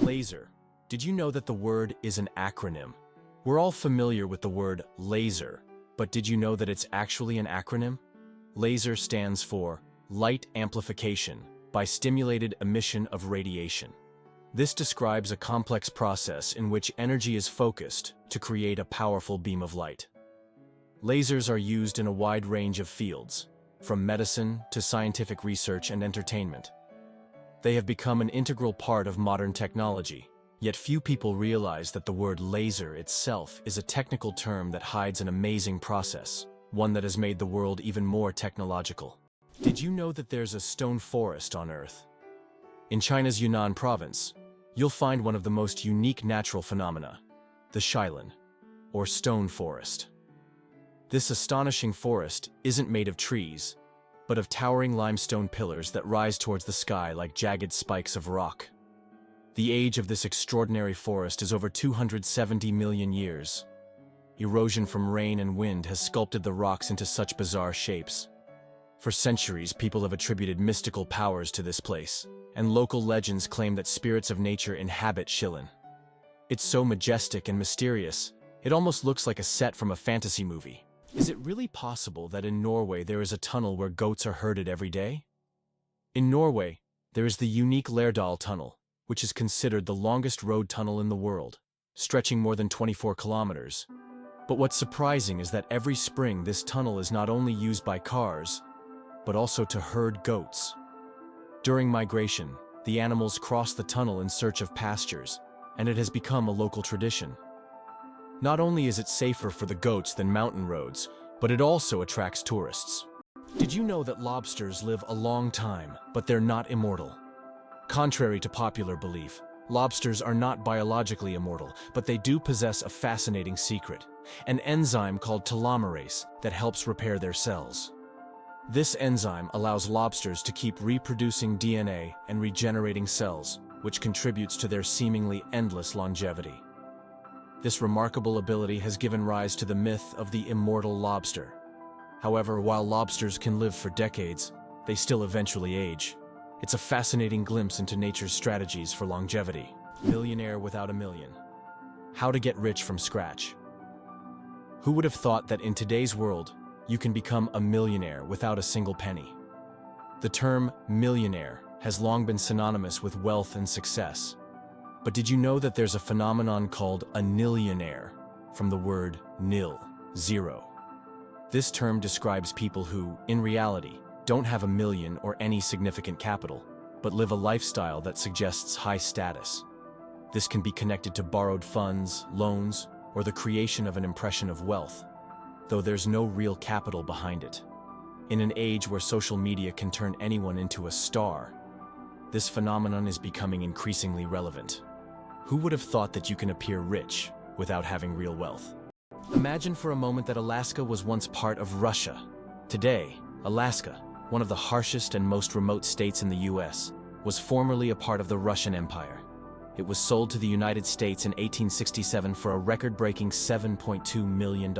Laser. Did you know that the word is an acronym? We're all familiar with the word laser, but did you know that it's actually an acronym? LASER stands for Light Amplification by Stimulated Emission of Radiation. This describes a complex process in which energy is focused to create a powerful beam of light. Lasers are used in a wide range of fields, from medicine to scientific research and entertainment. They have become an integral part of modern technology, yet few people realize that the word laser itself is a technical term that hides an amazing process, one that has made the world even more technological. Did you know that there's a stone forest on Earth? In China's Yunnan province, you'll find one of the most unique natural phenomena, the Shilin, or stone forest. This astonishing forest isn't made of trees, but of towering limestone pillars that rise towards the sky like jagged spikes of rock. The age of this extraordinary forest is over 270 million years. Erosion from rain and wind has sculpted the rocks into such bizarre shapes. For centuries, people have attributed mystical powers to this place, and local legends claim that spirits of nature inhabit Shilin. It's so majestic and mysterious, it almost looks like a set from a fantasy movie. Is it really possible that in Norway there is a tunnel where goats are herded every day? In Norway, there is the unique Lærdal Tunnel, which is considered the longest road tunnel in the world, stretching more than 24 kilometers. But what's surprising is that every spring this tunnel is not only used by cars, but also to herd goats. During migration, the animals cross the tunnel in search of pastures, and it has become a local tradition. Not only is it safer for the goats than mountain roads, but it also attracts tourists. Did you know that lobsters live a long time, but they're not immortal? Contrary to popular belief, lobsters are not biologically immortal, but they do possess a fascinating secret, an enzyme called telomerase that helps repair their cells. This enzyme allows lobsters to keep reproducing DNA and regenerating cells, which contributes to their seemingly endless longevity. This remarkable ability has given rise to the myth of the immortal lobster. However, while lobsters can live for decades, they still eventually age. It's a fascinating glimpse into nature's strategies for longevity. Millionaire without a million. How to get rich from scratch. Who would have thought that in today's world, you can become a millionaire without a single penny? The term millionaire has long been synonymous with wealth and success. But did you know that there's a phenomenon called a nillionaire, from the word nil, zero? This term describes people who, in reality, don't have a million or any significant capital, but live a lifestyle that suggests high status. This can be connected to borrowed funds, loans, or the creation of an impression of wealth, though there's no real capital behind it. In an age where social media can turn anyone into a star, this phenomenon is becoming increasingly relevant. Who would have thought that you can appear rich without having real wealth? Imagine for a moment that Alaska was once part of Russia. Today, Alaska, one of the harshest and most remote states in the US, was formerly a part of the Russian Empire. It was sold to the United States in 1867 for a record-breaking $7.2 million.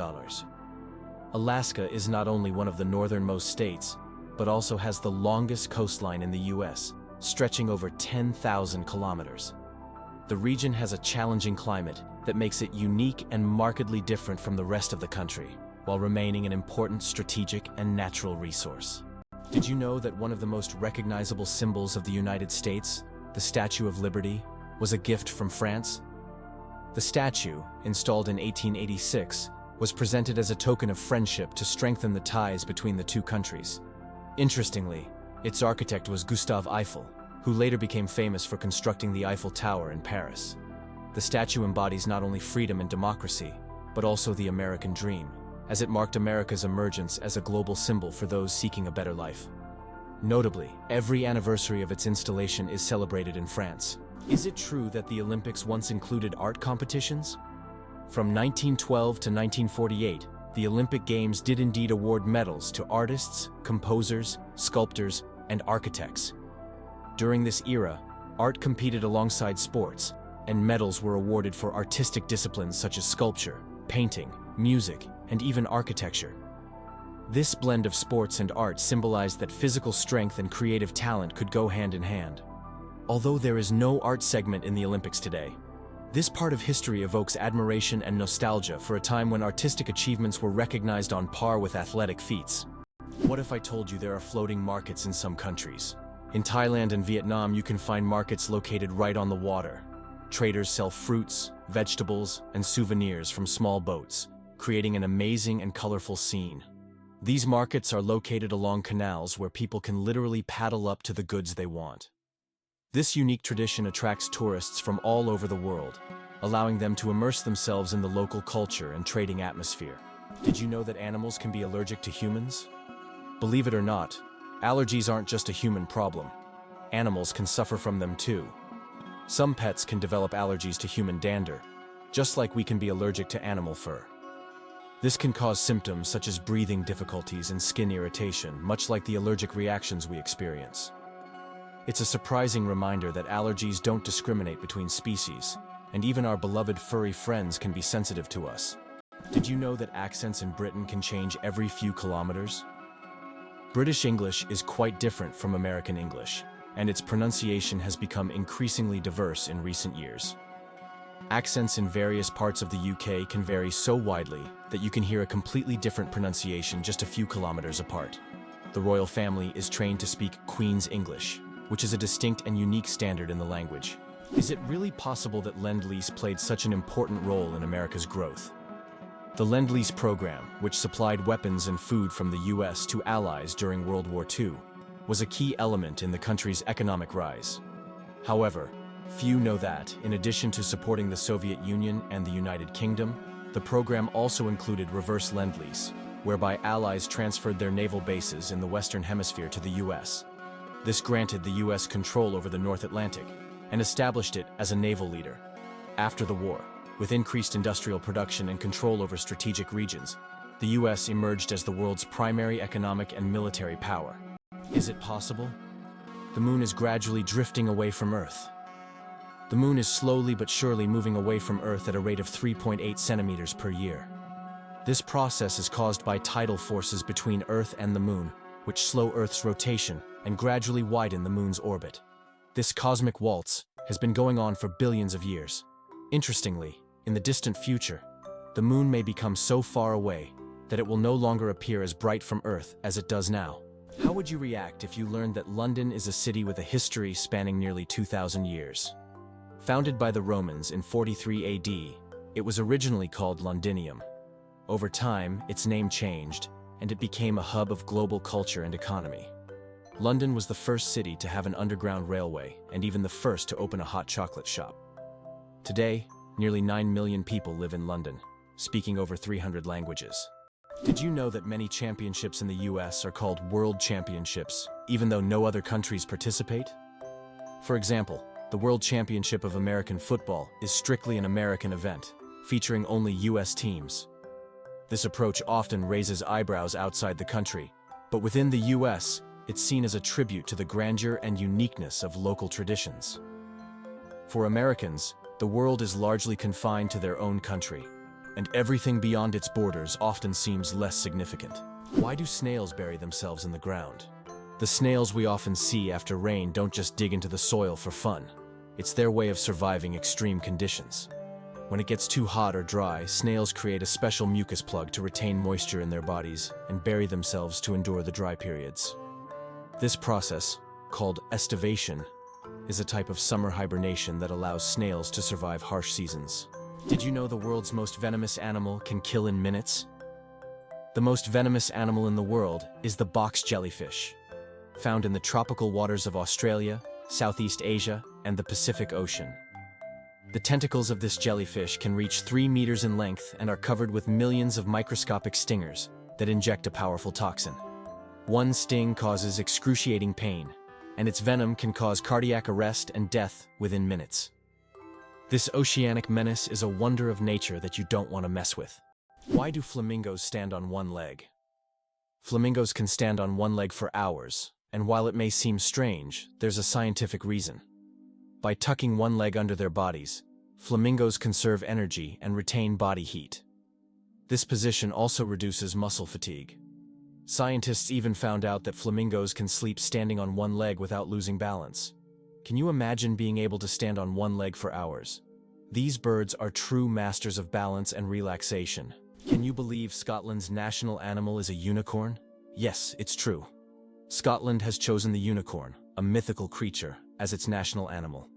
Alaska is not only one of the northernmost states, but also has the longest coastline in the US, stretching over 10,000 kilometers. The region has a challenging climate that makes it unique and markedly different from the rest of the country, while remaining an important strategic and natural resource. Did you know that one of the most recognizable symbols of the United States, the Statue of Liberty, was a gift from France? The statue, installed in 1886, was presented as a token of friendship to strengthen the ties between the two countries. Interestingly, its architect was Gustave Eiffel, who later became famous for constructing the Eiffel Tower in Paris. The statue embodies not only freedom and democracy, but also the American dream, as it marked America's emergence as a global symbol for those seeking a better life. Notably, every anniversary of its installation is celebrated in France. Is it true that the Olympics once included art competitions? From 1912 to 1948, the Olympic Games did indeed award medals to artists, composers, sculptors, and architects. During this era, art competed alongside sports, and medals were awarded for artistic disciplines such as sculpture, painting, music, and even architecture. This blend of sports and art symbolized that physical strength and creative talent could go hand in hand. although there is no art segment in the Olympics today. This part of history evokes admiration and nostalgia for a time when artistic achievements were recognized on par with athletic feats. What if I told you there are floating markets in some countries? In Thailand and Vietnam, you can find markets located right on the water. Traders sell fruits, vegetables, and souvenirs from small boats, creating an amazing and colorful scene. These markets are located along canals where people can literally paddle up to the goods they want. This unique tradition attracts tourists from all over the world, allowing them to immerse themselves in the local culture and trading atmosphere. Did you know that animals can be allergic to humans? Believe it or not, allergies aren't just a human problem. Animals can suffer from them too. Some pets can develop allergies to human dander, just like we can be allergic to animal fur. This can cause symptoms such as breathing difficulties and skin irritation, much like the allergic reactions we experience. It's a surprising reminder that allergies don't discriminate between species, and even our beloved furry friends can be sensitive to us. Did you know that accents in Britain can change every few kilometers? British English is quite different from American English, and its pronunciation has become increasingly diverse in recent years. Accents in various parts of the UK can vary so widely that you can hear a completely different pronunciation just a few kilometers apart. The royal family is trained to speak Queen's English, which is a distinct and unique standard in the language. Is it really possible that Lend-Lease played such an important role in America's growth? The Lend-Lease program, which supplied weapons and food from the US to allies during World War II, was a key element in the country's economic rise. However, few know that, in addition to supporting the Soviet Union and the United Kingdom, the program also included reverse Lend-Lease, whereby allies transferred their naval bases in the Western Hemisphere to the US. This granted the US control over the North Atlantic and established it as a naval leader. After the war, with increased industrial production and control over strategic regions, the US emerged as the world's primary economic and military power. Is it possible? The moon is gradually drifting away from Earth. The moon is slowly but surely moving away from Earth at a rate of 3.8 centimeters per year. This process is caused by tidal forces between Earth and the moon, which slow Earth's rotation and gradually widen the moon's orbit. This cosmic waltz has been going on for billions of years. Interestingly, in the distant future, the moon may become so far away that it will no longer appear as bright from Earth as it does now. How would you react if you learned that London is a city with a history spanning nearly 2,000 years? Founded by the Romans in 43 AD, it was originally called Londinium. Over time, its name changed, and it became a hub of global culture and economy. London was the first city to have an underground railway, and even the first to open a hot chocolate shop. Today, nearly 9 million people live in London, speaking over 300 languages. Did you know that many championships in the US are called World Championships, even though no other countries participate? For example, the World Championship of American Football is strictly an American event, featuring only US teams. This approach often raises eyebrows outside the country, but within the US, it's seen as a tribute to the grandeur and uniqueness of local traditions. For Americans, the world is largely confined to their own country, and everything beyond its borders often seems less significant. Why do snails bury themselves in the ground? The snails we often see after rain don't just dig into the soil for fun. It's their way of surviving extreme conditions. When it gets too hot or dry, snails create a special mucus plug to retain moisture in their bodies and bury themselves to endure the dry periods. This process, called estivation, is a type of summer hibernation that allows snails to survive harsh seasons. Did you know the world's most venomous animal can kill in minutes? The most venomous animal in the world is the box jellyfish, found in the tropical waters of Australia, Southeast Asia, and the Pacific Ocean. The tentacles of this jellyfish can reach 3 meters in length and are covered with millions of microscopic stingers that inject a powerful toxin. One sting causes excruciating pain, and its venom can cause cardiac arrest and death within minutes. This oceanic menace is a wonder of nature that you don't want to mess with. Why do flamingos stand on one leg? Flamingos can stand on one leg for hours, and while it may seem strange, there's a scientific reason. By tucking one leg under their bodies, flamingos conserve energy and retain body heat. This position also reduces muscle fatigue. Scientists even found out that flamingos can sleep standing on one leg without losing balance. Can you imagine being able to stand on one leg for hours? These birds are true masters of balance and relaxation. Can you believe Scotland's national animal is a unicorn? Yes, it's true. Scotland has chosen the unicorn, a mythical creature, as its national animal.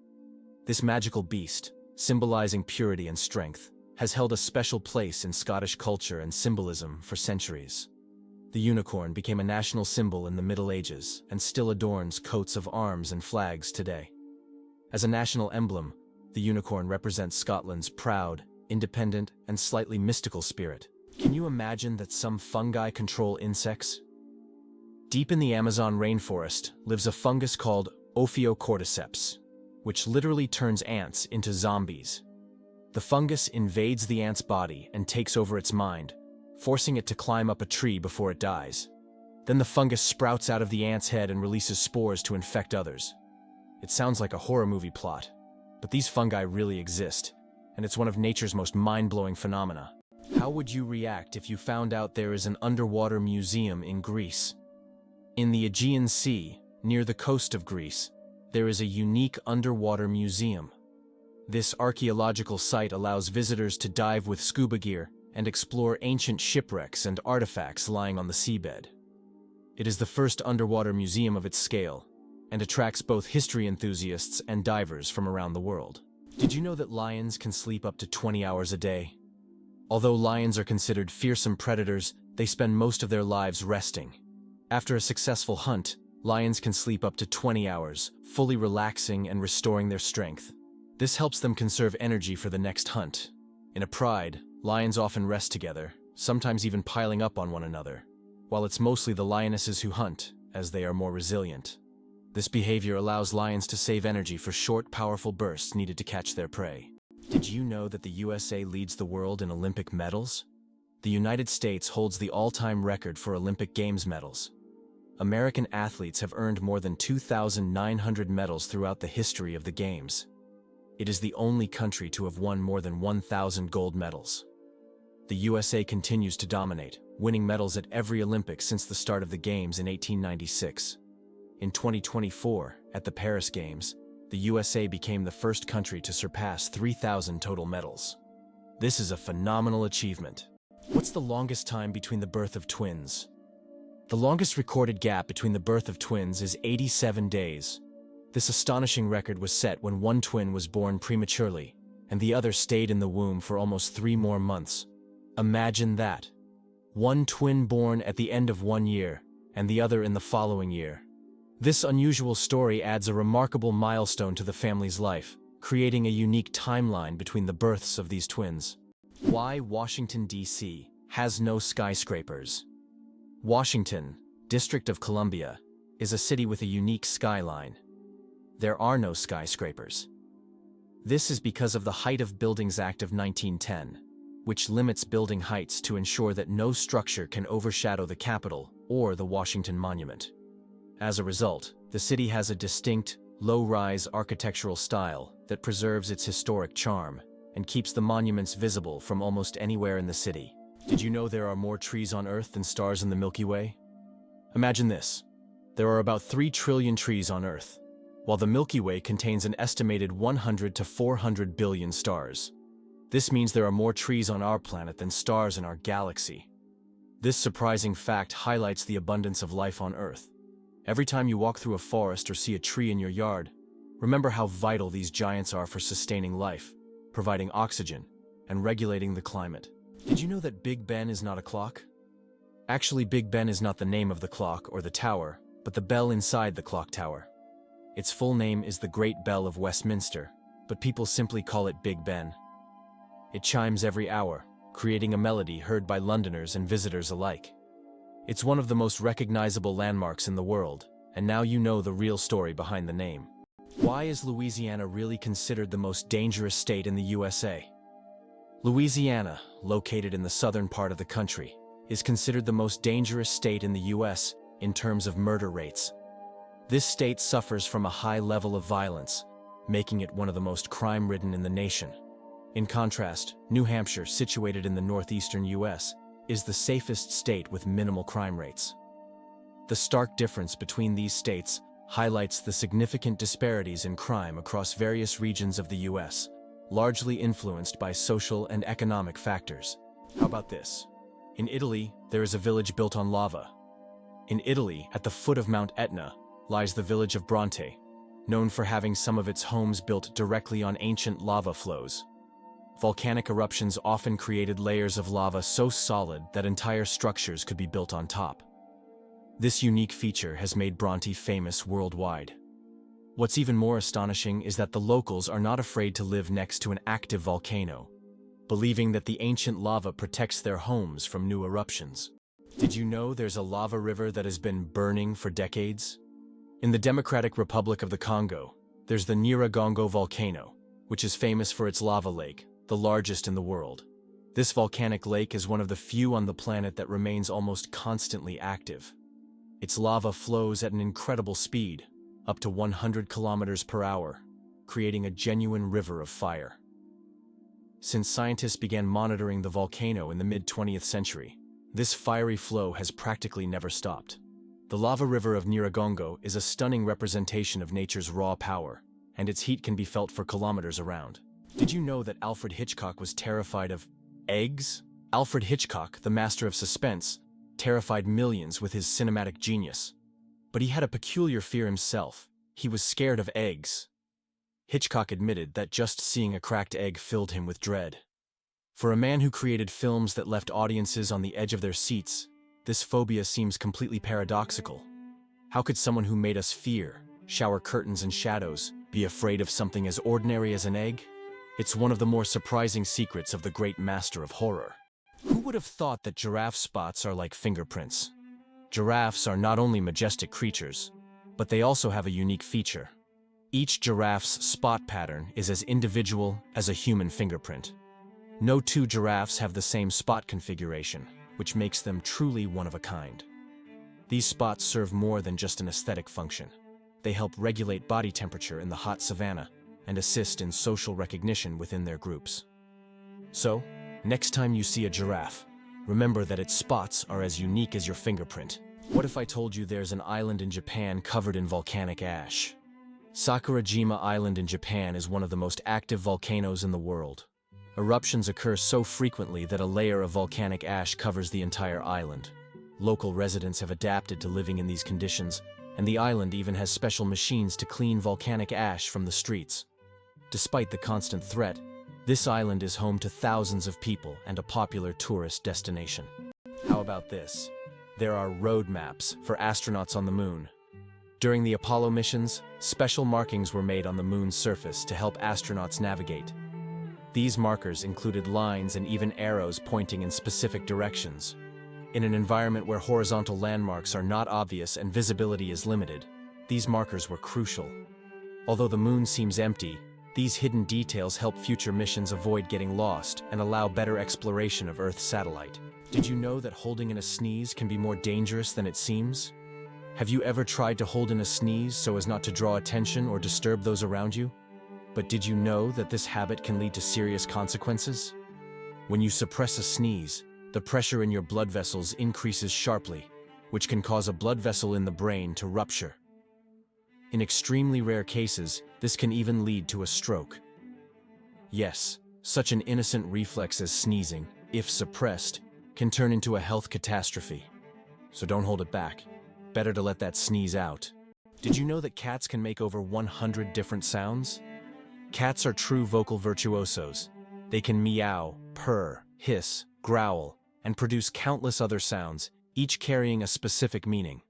This magical beast, symbolizing purity and strength, has held a special place in Scottish culture and symbolism for centuries. The unicorn became a national symbol in the Middle Ages and still adorns coats of arms and flags today. As a national emblem, the unicorn represents Scotland's proud, independent, and slightly mystical spirit. Can you imagine that some fungi control insects? Deep in the Amazon rainforest lives a fungus called Ophiocordyceps, which literally turns ants into zombies. The fungus invades the ant's body and takes over its mind, forcing it to climb up a tree before it dies. Then the fungus sprouts out of the ant's head and releases spores to infect others. It sounds like a horror movie plot, but these fungi really exist, and it's one of nature's most mind-blowing phenomena. How would you react if you found out there is an underwater museum in Greece? In the Aegean Sea, near the coast of Greece, there is a unique underwater museum. This archaeological site allows visitors to dive with scuba gear and explore ancient shipwrecks and artifacts lying on the seabed. It is the first underwater museum of its scale, and attracts both history enthusiasts and divers from around the world. Did you know that lions can sleep up to 20 hours a day? Although lions are considered fearsome predators, they spend most of their lives resting. After a successful hunt, lions can sleep up to 20 hours, fully relaxing and restoring their strength. This helps them conserve energy for the next hunt. In a pride, lions often rest together, sometimes even piling up on one another, while it's mostly the lionesses who hunt, as they are more resilient. This behavior allows lions to save energy for short, powerful bursts needed to catch their prey. Did you know that the USA leads the world in Olympic medals? The United States holds the all-time record for Olympic Games medals. American athletes have earned more than 2,900 medals throughout the history of the Games. It is the only country to have won more than 1,000 gold medals. The USA continues to dominate, winning medals at every Olympics since the start of the Games in 1896. In 2024, at the Paris Games, the USA became the first country to surpass 3,000 total medals. This is a phenomenal achievement. What's the longest time between the birth of twins? The longest recorded gap between the birth of twins is 87 days. This astonishing record was set when one twin was born prematurely, and the other stayed in the womb for almost 3 more months. Imagine that. One twin born at the end of 1 year, and the other in the following year. This unusual story adds a remarkable milestone to the family's life, creating a unique timeline between the births of these twins. Why Washington, D.C. has no skyscrapers? Washington, District of Columbia, is a city with a unique skyline. There are no skyscrapers. This is because of the Height of Buildings Act of 1910, which limits building heights to ensure that no structure can overshadow the Capitol or the Washington Monument. As a result, the city has a distinct, low-rise architectural style that preserves its historic charm and keeps the monuments visible from almost anywhere in the city. Did you know there are more trees on Earth than stars in the Milky Way? Imagine this. There are about 3 trillion trees on Earth, while the Milky Way contains an estimated 100 to 400 billion stars. This means there are more trees on our planet than stars in our galaxy. This surprising fact highlights the abundance of life on Earth. Every time you walk through a forest or see a tree in your yard, remember how vital these giants are for sustaining life, providing oxygen, and regulating the climate. Did you know that Big Ben is not a clock? Actually, Big Ben is not the name of the clock or the tower, but the bell inside the clock tower. Its full name is the Great Bell of Westminster, but people simply call it Big Ben. It chimes every hour, creating a melody heard by Londoners and visitors alike. It's one of the most recognizable landmarks in the world, and now you know the real story behind the name. Why is Louisiana really considered the most dangerous state in the USA? Louisiana, located in the southern part of the country, is considered the most dangerous state in the US in terms of murder rates. This state suffers from a high level of violence, making it one of the most crime-ridden in the nation. In contrast, New Hampshire, situated in the northeastern US, is the safest state with minimal crime rates. The stark difference between these states highlights the significant disparities in crime across various regions of the US, largely influenced by social and economic factors. How about this? In Italy, there is a village built on lava. In Italy, at the foot of Mount Etna, lies the village of Bronte, known for having some of its homes built directly on ancient lava flows. Volcanic eruptions often created layers of lava so solid that entire structures could be built on top. This unique feature has made Bronte famous worldwide. What's even more astonishing is that the locals are not afraid to live next to an active volcano, believing that the ancient lava protects their homes from new eruptions. Did you know there's a lava river that has been burning for decades? In the Democratic Republic of the Congo, there's the Nyiragongo volcano, which is famous for its lava lake, the largest in the world. This volcanic lake is one of the few on the planet that remains almost constantly active. Its lava flows at an incredible speed, up to 100 kilometers per hour, creating a genuine river of fire. Since scientists began monitoring the volcano in the mid-20th century, this fiery flow has practically never stopped. The lava river of Nyiragongo is a stunning representation of nature's raw power, and its heat can be felt for kilometers around. Did you know that Alfred Hitchcock was terrified of eggs? Alfred Hitchcock, the master of suspense, terrified millions with his cinematic genius. But he had a peculiar fear himself. He was scared of eggs. Hitchcock admitted that just seeing a cracked egg filled him with dread. For a man who created films that left audiences on the edge of their seats, this phobia seems completely paradoxical. How could someone who made us fear, shower curtains and shadows, be afraid of something as ordinary as an egg? It's one of the more surprising secrets of the great master of horror. Who would have thought that giraffe spots are like fingerprints? Giraffes are not only majestic creatures, but they also have a unique feature. Each giraffe's spot pattern is as individual as a human fingerprint. No two giraffes have the same spot configuration, which makes them truly one of a kind. These spots serve more than just an aesthetic function. They help regulate body temperature in the hot savanna and assist in social recognition within their groups. So, next time you see a giraffe, remember that its spots are as unique as your fingerprint. What if I told you there's an island in Japan covered in volcanic ash? Sakurajima Island in Japan is one of the most active volcanoes in the world. Eruptions occur so frequently that a layer of volcanic ash covers the entire island. Local residents have adapted to living in these conditions, and the island even has special machines to clean volcanic ash from the streets. Despite the constant threat, this island is home to thousands of people and a popular tourist destination. How about this? There are road maps for astronauts on the moon. During the Apollo missions, special markings were made on the moon's surface to help astronauts navigate. These markers included lines and even arrows pointing in specific directions. In an environment where horizontal landmarks are not obvious and visibility is limited, these markers were crucial. Although the moon seems empty, these hidden details help future missions avoid getting lost and allow better exploration of Earth's satellite. Did you know that holding in a sneeze can be more dangerous than it seems? Have you ever tried to hold in a sneeze so as not to draw attention or disturb those around you? But did you know that this habit can lead to serious consequences? When you suppress a sneeze, the pressure in your blood vessels increases sharply, which can cause a blood vessel in the brain to rupture. In extremely rare cases, this can even lead to a stroke. Yes, such an innocent reflex as sneezing, if suppressed, can turn into a health catastrophe. So don't hold it back. Better to let that sneeze out. Did you know that cats can make over 100 different sounds? Cats are true vocal virtuosos. They can meow, purr, hiss, growl, and produce countless other sounds, each carrying a specific meaning.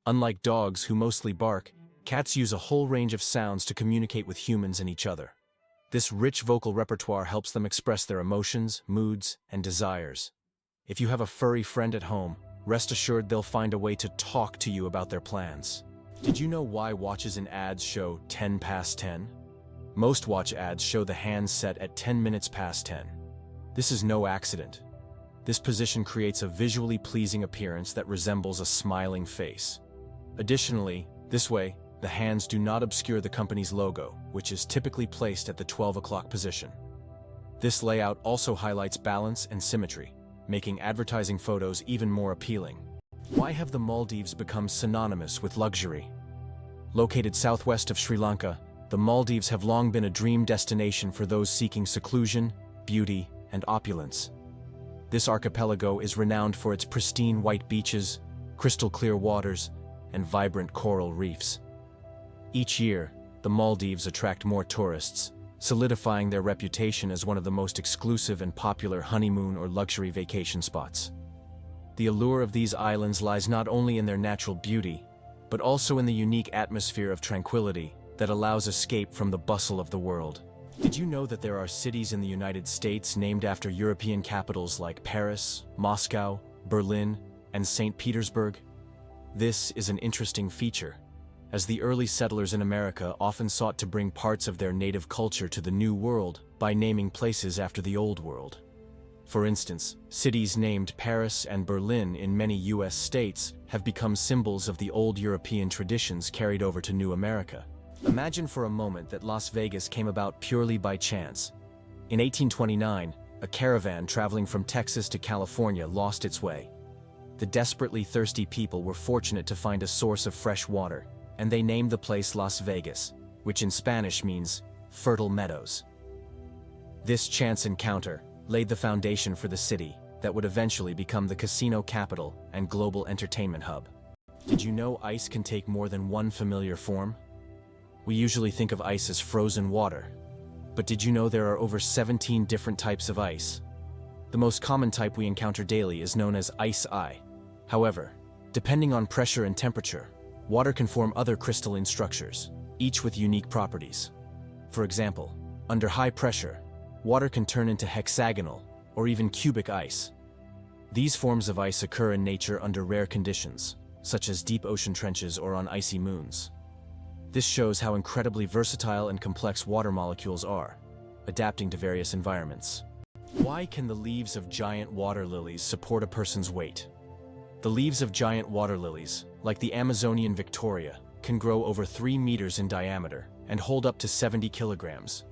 Unlike dogs who mostly bark, cats use a whole range of sounds to communicate with humans and each other. This rich vocal repertoire helps them express their emotions, moods, and desires. If you have a furry friend at home, rest assured they'll find a way to talk to you about their plans. Did you know why watches in ads show 10 past 10? Most watch ads show the hands set at 10 minutes past 10. This is no accident. This position creates a visually pleasing appearance that resembles a smiling face. Additionally, this way, the hands do not obscure the company's logo, which is typically placed at the 12 o'clock position. This layout also highlights balance and symmetry, making advertising photos even more appealing. Why have the Maldives become synonymous with luxury? Located southwest of Sri Lanka, the Maldives have long been a dream destination for those seeking seclusion, beauty, and opulence. This archipelago is renowned for its pristine white beaches, crystal-clear waters, and vibrant coral reefs. Each year, the Maldives attract more tourists, solidifying their reputation as one of the most exclusive and popular honeymoon or luxury vacation spots. The allure of these islands lies not only in their natural beauty, but also in the unique atmosphere of tranquility that allows escape from the bustle of the world. Did you know that there are cities in the United States named after European capitals like Paris, Moscow, Berlin, and St. Petersburg? This is an interesting feature, as the early settlers in America often sought to bring parts of their native culture to the New World by naming places after the Old World. For instance, cities named Paris and Berlin in many U.S. states have become symbols of the old European traditions carried over to New America. Imagine for a moment that Las Vegas came about purely by chance. In 1829, a caravan traveling from Texas to California lost its way. The desperately thirsty people were fortunate to find a source of fresh water, and they named the place Las Vegas, which in Spanish means fertile meadows. This chance encounter laid the foundation for the city that would eventually become the casino capital and global entertainment hub. Did you know ice can take more than one familiar form? We usually think of ice as frozen water, but did you know there are over 17 different types of ice? The most common type we encounter daily is known as ice. However, depending on pressure and temperature, water can form other crystalline structures, each with unique properties. For example, under high pressure, water can turn into hexagonal or even cubic ice. These forms of ice occur in nature under rare conditions, such as deep ocean trenches or on icy moons. This shows how incredibly versatile and complex water molecules are, adapting to various environments. Why can the leaves of giant water lilies support a person's weight? The leaves of giant water lilies, like the Amazonian Victoria, can grow over 3 meters in diameter and hold up to 70 kilograms.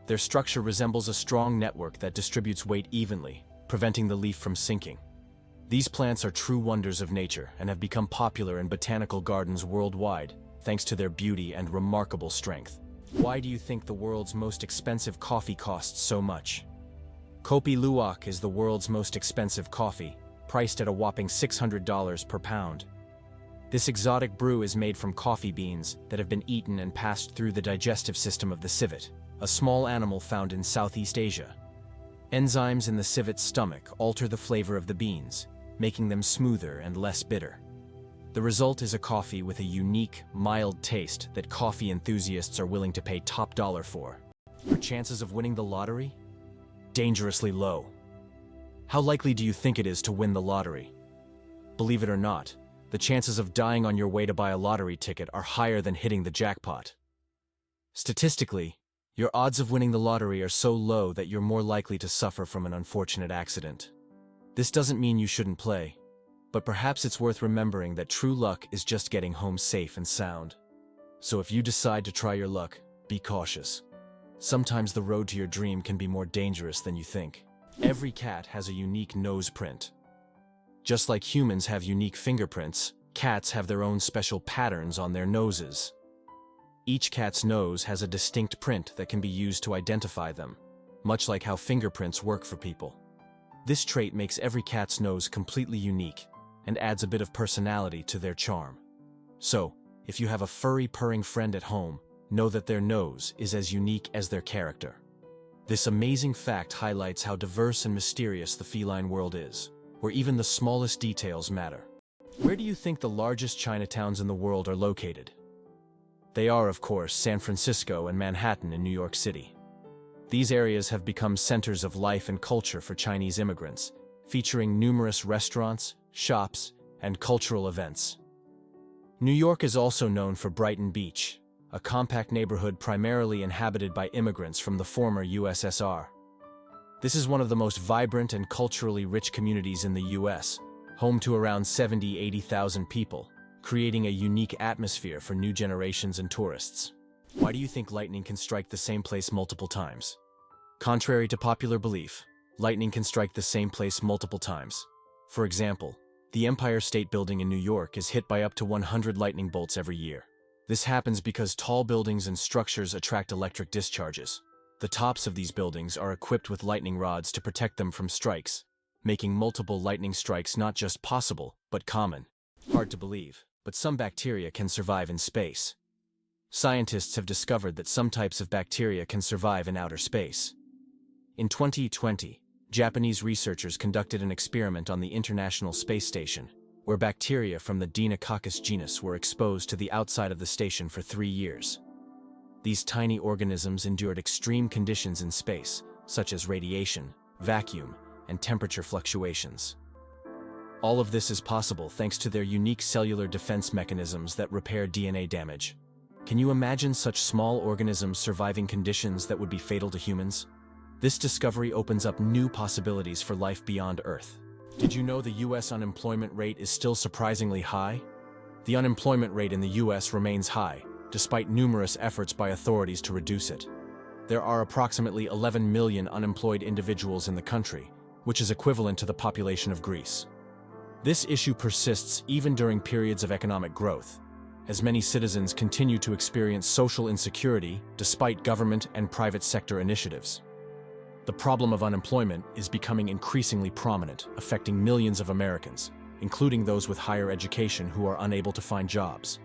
Their structure resembles a strong network that distributes weight evenly, preventing the leaf from sinking. These plants are true wonders of nature and have become popular in botanical gardens worldwide, thanks to their beauty and remarkable strength. Why do you think the world's most expensive coffee costs so much? Kopi Luwak is the world's most expensive coffee, priced at a whopping $600 per pound. This exotic brew is made from coffee beans that have been eaten and passed through the digestive system of the civet, a small animal found in Southeast Asia. Enzymes in the civet's stomach alter the flavor of the beans, making them smoother and less bitter. The result is a coffee with a unique, mild taste that coffee enthusiasts are willing to pay top dollar for. Are chances of winning the lottery? Dangerously low. How likely do you think it is to win the lottery? Believe it or not, the chances of dying on your way to buy a lottery ticket are higher than hitting the jackpot. Statistically, your odds of winning the lottery are so low that you're more likely to suffer from an unfortunate accident. This doesn't mean you shouldn't play, but perhaps it's worth remembering that true luck is just getting home safe and sound. So if you decide to try your luck, be cautious. Sometimes the road to your dream can be more dangerous than you think. Every cat has a unique nose print. Just like humans have unique fingerprints, cats have their own special patterns on their noses. Each cat's nose has a distinct print that can be used to identify them, much like how fingerprints work for people. This trait makes every cat's nose completely unique and adds a bit of personality to their charm. So, if you have a furry purring friend at home, know that their nose is as unique as their character. This amazing fact highlights how diverse and mysterious the feline world is, where even the smallest details matter. Where do you think the largest Chinatowns in the world are located? They are, of course, San Francisco and Manhattan in New York City. These areas have become centers of life and culture for Chinese immigrants, featuring numerous restaurants, shops, and cultural events. New York is also known for Brighton Beach, a compact neighborhood primarily inhabited by immigrants from the former USSR. This is one of the most vibrant and culturally rich communities in the US, home to around 80,000 people, creating a unique atmosphere for new generations and tourists. Why do you think lightning can strike the same place multiple times? Contrary to popular belief, lightning can strike the same place multiple times. For example, the Empire State Building in New York is hit by up to 100 lightning bolts every year. This happens because tall buildings and structures attract electric discharges. The tops of these buildings are equipped with lightning rods to protect them from strikes, making multiple lightning strikes not just possible, but common. Hard to believe, but some bacteria can survive in space. Scientists have discovered that some types of bacteria can survive in outer space. In 2020, Japanese researchers conducted an experiment on the International Space Station, where bacteria from the Deinococcus genus were exposed to the outside of the station for 3 years. These tiny organisms endured extreme conditions in space, such as radiation, vacuum, and temperature fluctuations. All of this is possible thanks to their unique cellular defense mechanisms that repair DNA damage. Can you imagine such small organisms surviving conditions that would be fatal to humans? This discovery opens up new possibilities for life beyond Earth. Did you know the US unemployment rate is still surprisingly high? The unemployment rate in the US remains high, despite numerous efforts by authorities to reduce it. There are approximately 11 million unemployed individuals in the country, which is equivalent to the population of Greece. This issue persists even during periods of economic growth, as many citizens continue to experience social insecurity despite government and private sector initiatives. The problem of unemployment is becoming increasingly prominent, affecting millions of Americans, including those with higher education who are unable to find jobs.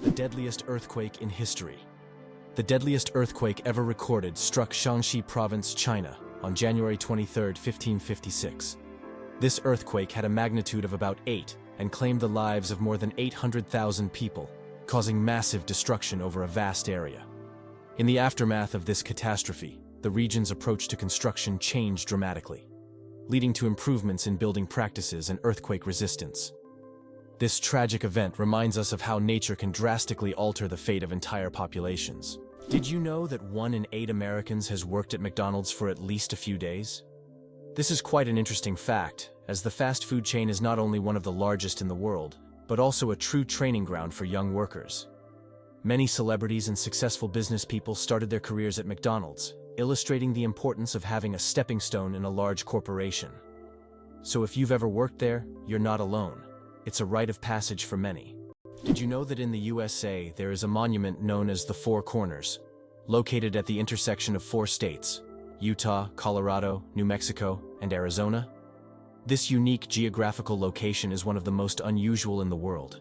The deadliest earthquake in history. The deadliest earthquake ever recorded struck Shanxi Province, China, on January 23, 1556. This earthquake had a magnitude of about 8 and claimed the lives of more than 800,000 people, causing massive destruction over a vast area. In the aftermath of this catastrophe, the region's approach to construction changed dramatically, leading to improvements in building practices and earthquake resistance. This tragic event reminds us of how nature can drastically alter the fate of entire populations. Did you know that 1 in 8 Americans has worked at McDonald's for at least a few days? This is quite an interesting fact, as the fast food chain is not only one of the largest in the world, but also a true training ground for young workers. Many celebrities and successful business people started their careers at McDonald's, illustrating the importance of having a stepping stone in a large corporation. So if you've ever worked there, you're not alone. It's a rite of passage for many. Did you know that in the USA there is a monument known as the Four Corners, located at the intersection of 4 states: Utah, Colorado, New Mexico, and Arizona? This unique geographical location is one of the most unusual in the world.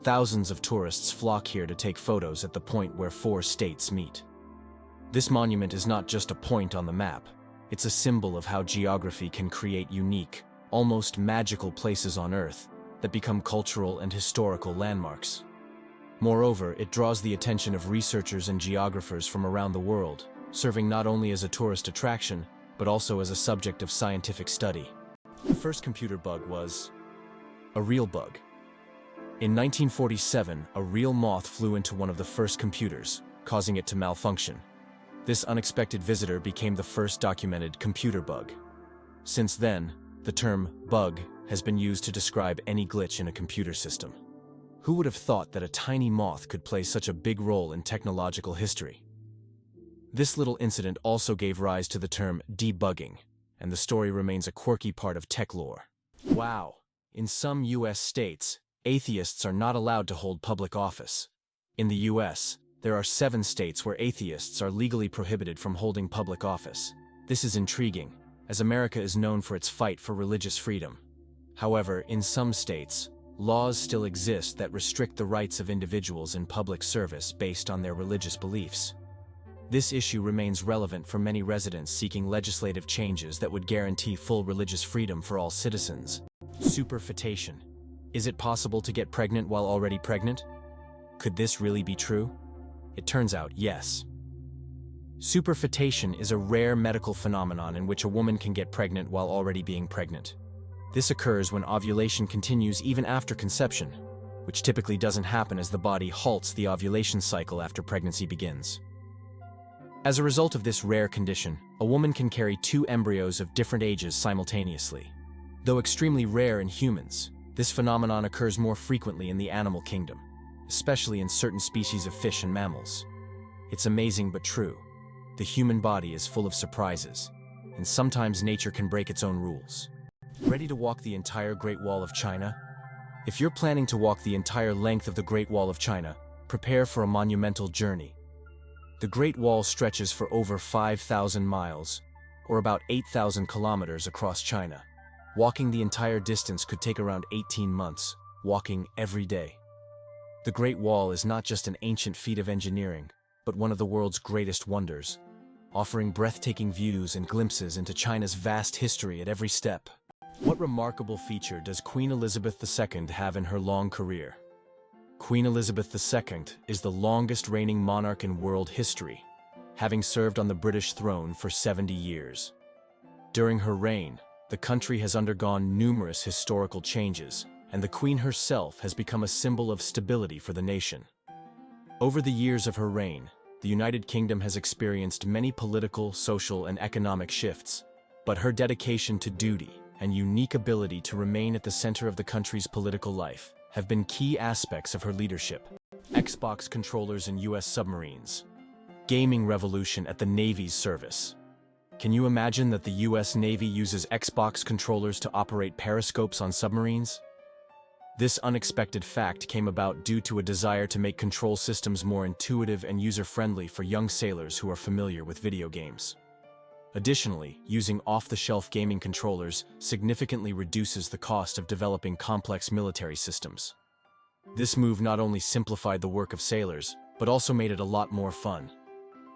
Thousands of tourists flock here to take photos at the point where 4 states meet. This monument is not just a point on the map, it's a symbol of how geography can create unique, almost magical places on Earth that become cultural and historical landmarks. Moreover, it draws the attention of researchers and geographers from around the world, serving not only as a tourist attraction, but also as a subject of scientific study. The first computer bug was a real bug. In 1947, a real moth flew into one of the first computers, causing it to malfunction. This unexpected visitor became the first documented computer bug. Since then, the term bug has been used to describe any glitch in a computer system. Who would have thought that a tiny moth could play such a big role in technological history? This little incident also gave rise to the term debugging, and the story remains a quirky part of tech lore. Wow! In some US states, atheists are not allowed to hold public office. In the US, there are 7 states where atheists are legally prohibited from holding public office. This is intriguing, as America is known for its fight for religious freedom. However, in some states, laws still exist that restrict the rights of individuals in public service based on their religious beliefs. This issue remains relevant for many residents seeking legislative changes that would guarantee full religious freedom for all citizens. Superfetation. Is it possible to get pregnant while already pregnant? Could this really be true? It turns out, yes. Superfetation is a rare medical phenomenon in which a woman can get pregnant while already being pregnant. This occurs when ovulation continues even after conception, which typically doesn't happen as the body halts the ovulation cycle after pregnancy begins. As a result of this rare condition, a woman can carry 2 embryos of different ages simultaneously. Though extremely rare in humans, this phenomenon occurs more frequently in the animal kingdom, especially in certain species of fish and mammals. It's amazing but true. The human body is full of surprises, and sometimes nature can break its own rules. Ready to walk the entire Great Wall of China? If you're planning to walk the entire length of the Great Wall of China, prepare for a monumental journey. The Great Wall stretches for over 5,000 miles, or about 8,000 kilometers across China. Walking the entire distance could take around 18 months, walking every day. The Great Wall is not just an ancient feat of engineering, but one of the world's greatest wonders, offering breathtaking views and glimpses into China's vast history at every step. What remarkable feature does Queen Elizabeth II have in her long career? Queen Elizabeth II is the longest reigning monarch in world history, having served on the British throne for 70 years. During her reign, the country has undergone numerous historical changes, and the Queen herself has become a symbol of stability for the nation. Over the years of her reign, the United Kingdom has experienced many political, social, and economic shifts, but her dedication to duty and unique ability to remain at the center of the country's political life have been key aspects of her leadership. Xbox controllers in U.S. submarines. Gaming revolution at the Navy's service. Can you imagine that the U.S. Navy uses Xbox controllers to operate periscopes on submarines? This unexpected fact came about due to a desire to make control systems more intuitive and user-friendly for young sailors who are familiar with video games. Additionally, using off-the-shelf gaming controllers significantly reduces the cost of developing complex military systems. This move not only simplified the work of sailors, but also made it a lot more fun.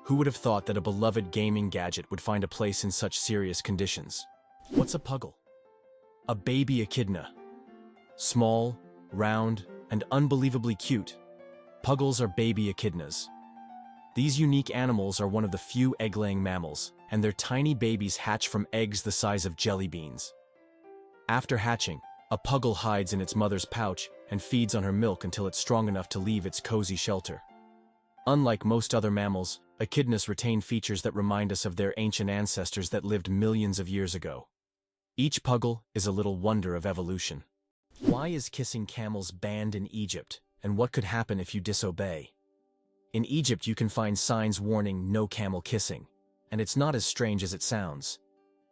Who would have thought that a beloved gaming gadget would find a place in such serious conditions? What's a puggle? A baby echidna. Small, round, and unbelievably cute, puggles are baby echidnas. These unique animals are one of the few egg-laying mammals, and their tiny babies hatch from eggs the size of jelly beans. After hatching, a puggle hides in its mother's pouch and feeds on her milk until it's strong enough to leave its cozy shelter. Unlike most other mammals, echidnas retain features that remind us of their ancient ancestors that lived millions of years ago. Each puggle is a little wonder of evolution. Why is kissing camels banned in Egypt, and what could happen if you disobey? In Egypt, you can find signs warning no camel kissing, and it's not as strange as it sounds.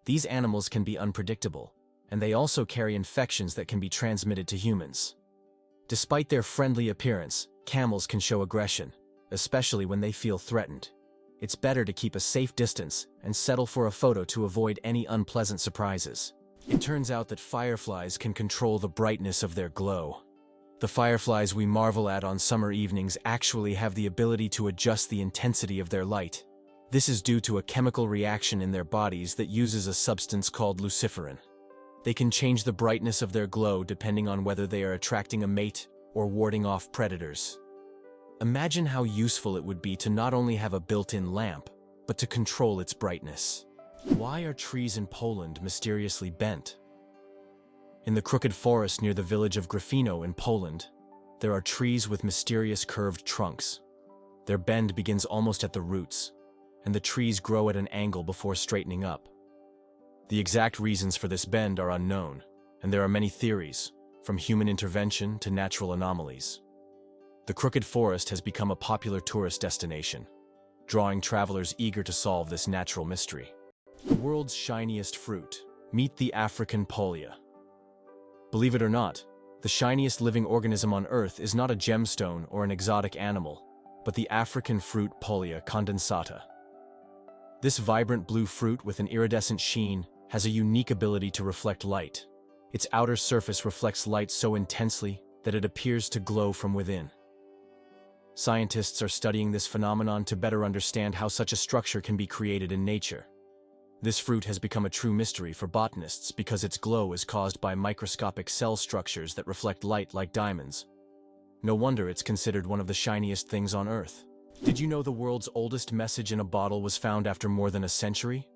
These animals can be unpredictable, and they also carry infections that can be transmitted to humans. Despite their friendly appearance, camels can show aggression, especially when they feel threatened. It's better to keep a safe distance and settle for a photo to avoid any unpleasant surprises. It turns out that fireflies can control the brightness of their glow. The fireflies we marvel at on summer evenings actually have the ability to adjust the intensity of their light. This is due to a chemical reaction in their bodies that uses a substance called luciferin. They can change the brightness of their glow depending on whether they are attracting a mate or warding off predators. Imagine how useful it would be to not only have a built-in lamp, but to control its brightness. Why are trees in Poland mysteriously bent? In the crooked forest near the village of Gryfino in Poland, there are trees with mysterious curved trunks. Their bend begins almost at the roots, and the trees grow at an angle before straightening up. The exact reasons for this bend are unknown, and there are many theories, from human intervention to natural anomalies. The crooked forest has become a popular tourist destination, drawing travelers eager to solve this natural mystery. The world's shiniest fruit. Meet the African pollia. Believe it or not, the shiniest living organism on Earth is not a gemstone or an exotic animal, but the African fruit Pollia condensata. This vibrant blue fruit with an iridescent sheen has a unique ability to reflect light. Its outer surface reflects light so intensely that it appears to glow from within. Scientists are studying this phenomenon to better understand how such a structure can be created in nature. This fruit has become a true mystery for botanists because its glow is caused by microscopic cell structures that reflect light like diamonds. No wonder it's considered one of the shiniest things on Earth. Did you know the world's oldest message in a bottle was found after more than a century?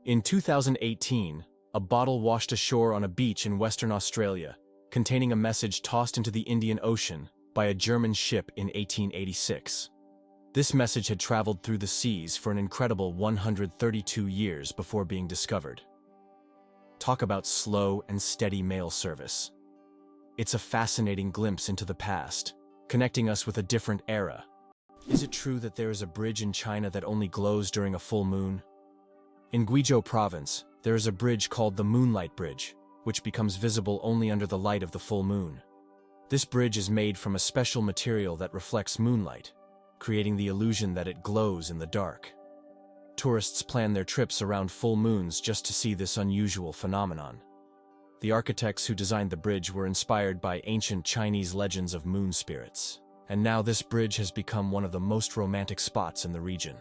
In 2018, a bottle washed ashore on a beach in Western Australia, containing a message tossed into the Indian Ocean by a German ship in 1886. This message had traveled through the seas for an incredible 132 years before being discovered. Talk about slow and steady mail service. It's a fascinating glimpse into the past, connecting us with a different era. Is it true that there is a bridge in China that only glows during a full moon? In Guizhou province, there is a bridge called the Moonlight Bridge, which becomes visible only under the light of the full moon. This bridge is made from a special material that reflects moonlight, creating the illusion that it glows in the dark. Tourists plan their trips around full moons just to see this unusual phenomenon. The architects who designed the bridge were inspired by ancient Chinese legends of moon spirits, and now this bridge has become one of the most romantic spots in the region.